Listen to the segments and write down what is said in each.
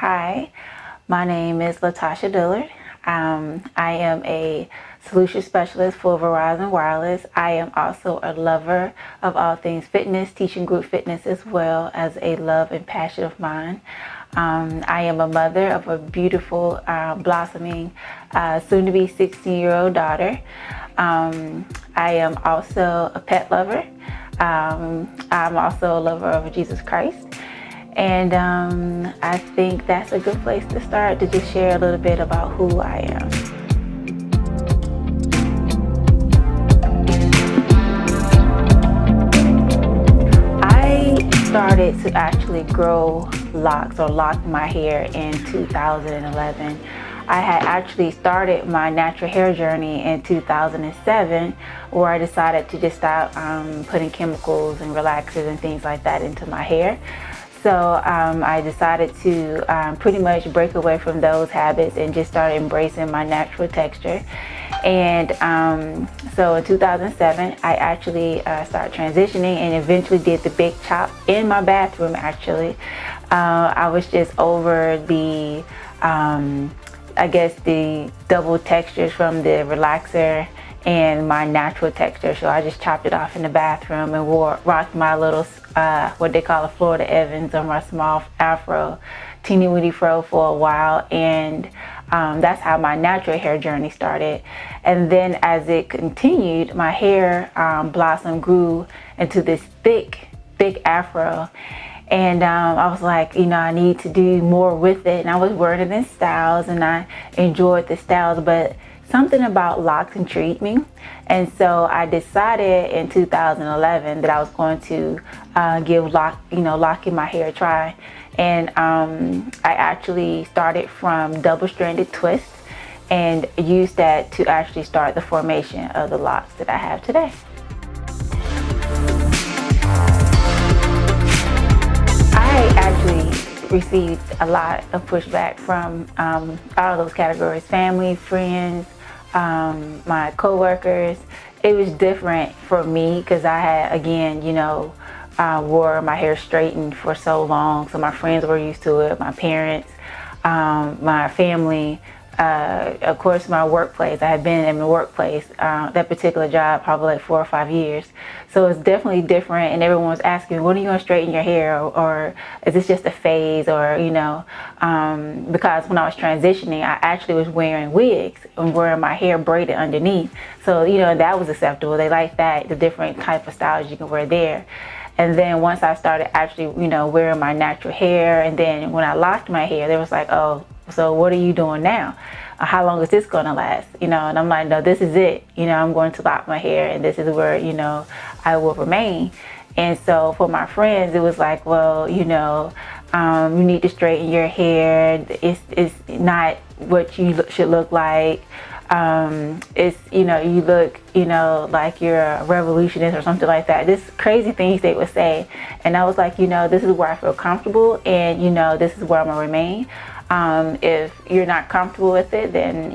Hi, my name is Tasha Dillard. I am a solution specialist for Verizon Wireless. I am also a lover of all things fitness, teaching group fitness as well as a love and passion of mine. I am a mother of a beautiful, blossoming, soon-to-be 16-year-old daughter. I am also a pet lover. I'm also a lover of Jesus Christ. And I think that's a good place to start, to just share a little bit about who I am. I started to actually grow locks or lock my hair in 2011. I had actually started my natural hair journey in 2007, where I decided to just stop putting chemicals and relaxers and things like that into my hair. So I decided to pretty much break away from those habits and just start embracing my natural texture. And so in 2007, I actually started transitioning and eventually did the big chop in my bathroom, actually. I was just over the, I guess, the double textures from the relaxer and my natural texture. So I just chopped it off in the bathroom and rocked my little what they call a Florida Evans on my small afro, teeny weeny fro for a while. And that's how my natural hair journey started. And then as it continued, my hair blossom grew into this thick afro. And I was like, I need to do more with it. And I was wearing it in styles and I enjoyed the styles, but something about locks intrigued me. And so I decided in 2011 that I was going to give locking my hair a try. And I actually started from double-stranded twists and used that to actually start the formation of the locks that I have today. I actually received a lot of pushback from all of those categories: family, friends, my coworkers. It was different for me because I had, again, wore my hair straightened for so long. So my friends were used to it, my parents, my family, of course my workplace. I had been in the workplace, that particular job, probably like 4 or 5 years. So it's definitely different, and everyone was asking, when are you going to straighten your hair, or is this just a phase, or because when I was transitioning, I actually was wearing wigs and wearing my hair braided underneath. So that was acceptable. They liked that, the different type of styles you can wear there. And then once I started actually wearing my natural hair, and then when I locked my hair, they was like, oh, so what are you doing now? How long is this going to last? And I'm like, no, this is it. I'm going to lock my hair, and this is where, I will remain. And so for my friends, it was like, well, you need to straighten your hair. It's not what you should look like. It's, you look, like you're a revolutionist or something like that. This crazy things they would say. And I was like, this is where I feel comfortable, and, this is where I'm gonna remain. If you're not comfortable with it, then,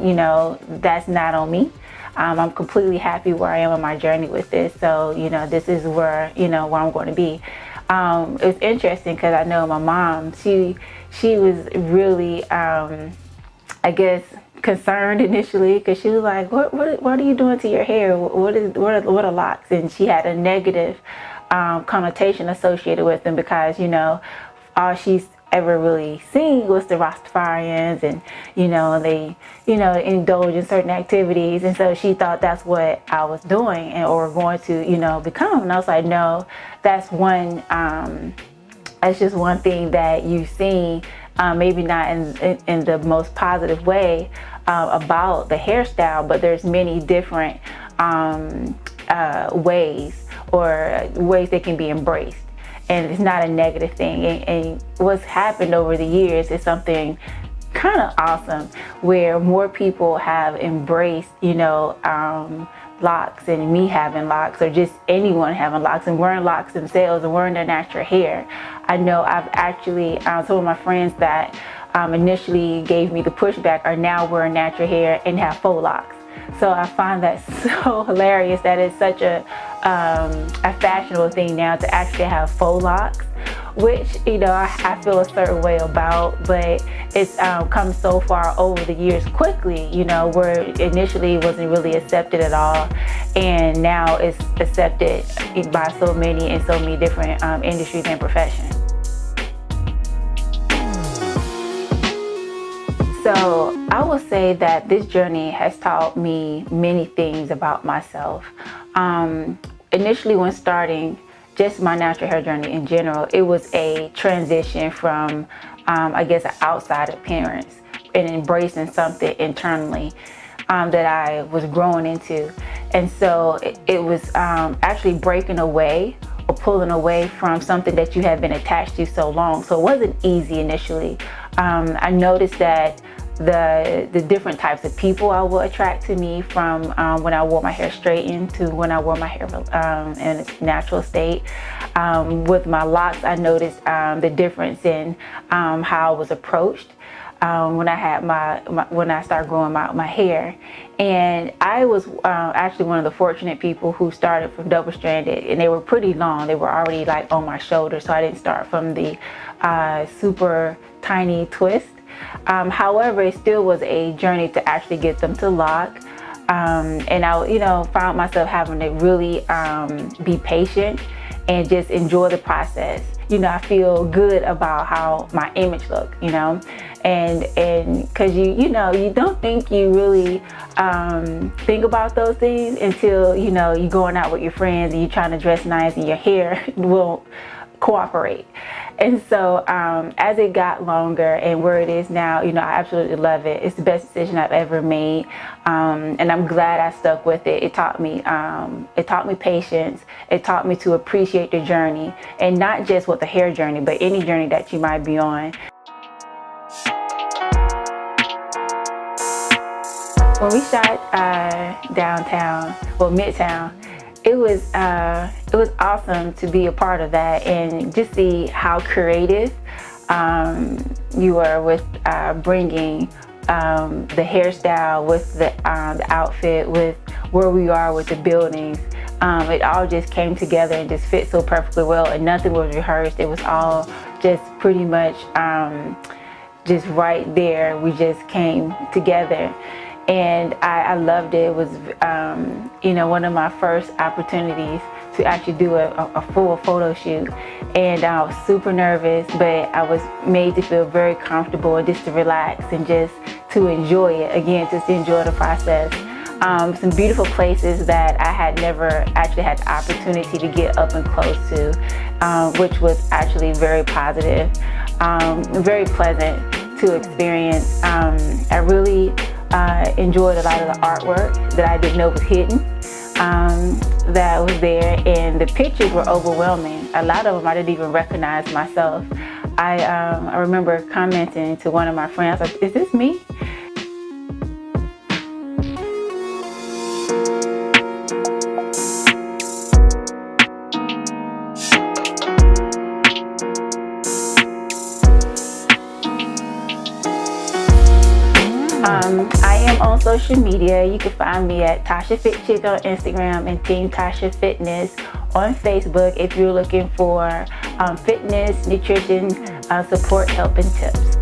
that's not on me. I'm completely happy where I am on my journey with this. So, this is where, where I'm going to be. It's interesting because I know my mom, she was really, I guess, concerned initially, because she was like, what are you doing to your hair? What are locks? And she had a negative connotation associated with them, because all she's ever really seen was the Rastafarians, and they indulge in certain activities, and so she thought that's what I was doing or going to become. And I was like, no, that's just one thing that you've seen, maybe not in the most positive way about the hairstyle, but there's many different ways they can be embraced. And it's not a negative thing. And what's happened over the years is something kind of awesome, where more people have embraced, locks, and me having locks, or just anyone having locks and wearing locks themselves and wearing their natural hair. I know I've actually, some of my friends that initially gave me the pushback are now wearing natural hair and have faux locks. So I find that so hilarious that it's such a fashionable thing now to actually have faux locks, which, you know, I feel a certain way about, but it's come so far over the years quickly, you know, where initially it wasn't really accepted at all, and now it's accepted by so many in so many different industries and professions. So I will say that this journey has taught me many things about myself. Initially, when starting just my natural hair journey in general, it was a transition from, I guess, an outside appearance and embracing something internally that I was growing into. And so it was actually breaking away or pulling away from something that you had been attached to so long. So it wasn't easy initially. I noticed that the different types of people I would attract to me from when I wore my hair straightened to when I wore my hair in its natural state. With my locks, I noticed the difference in how I was approached when I had when I started growing my hair. And I was actually one of the fortunate people who started from double stranded, and they were pretty long. They were already like on my shoulder, so I didn't start from the super tiny twist. However, it still was a journey to actually get them to lock. And I, you know, found myself having to really be patient and just enjoy the process. You know, I feel good about how my image looked, you know, and because you know, you don't think you really think about those things until, you know, you're going out with your friends and you're trying to dress nice and your hair won't cooperate. And so as it got longer and where it is now, you know, I absolutely love it. It's the best decision I've ever made, and I'm glad I stuck with it. It taught me patience. It taught me to appreciate the journey, and not just with the hair journey, but any journey that you might be on. When we shot downtown, well, Midtown, it was awesome to be a part of that and just see how creative you were with bringing the hairstyle, with the outfit, with where we are with the buildings. It all just came together and just fit so perfectly well, and nothing was rehearsed. It was all just pretty much just right there. We just came together. And I loved it. It was, you know, one of my first opportunities to actually do a full photo shoot. And I was super nervous, but I was made to feel very comfortable and just to relax and just to enjoy it. Again, just to enjoy the process. Some beautiful places that I had never actually had the opportunity to get up and close to, which was actually very positive, very pleasant to experience. I really enjoyed a lot of the artwork that I didn't know was hidden, that was there, and the pictures were overwhelming. A lot of them I didn't even recognize myself. I remember commenting to one of my friends, like, "Is this me?" I am on social media. You can find me at Tasha Fit Chick on Instagram and Team Tasha Fitness on Facebook if you're looking for fitness, nutrition, support, help, and tips.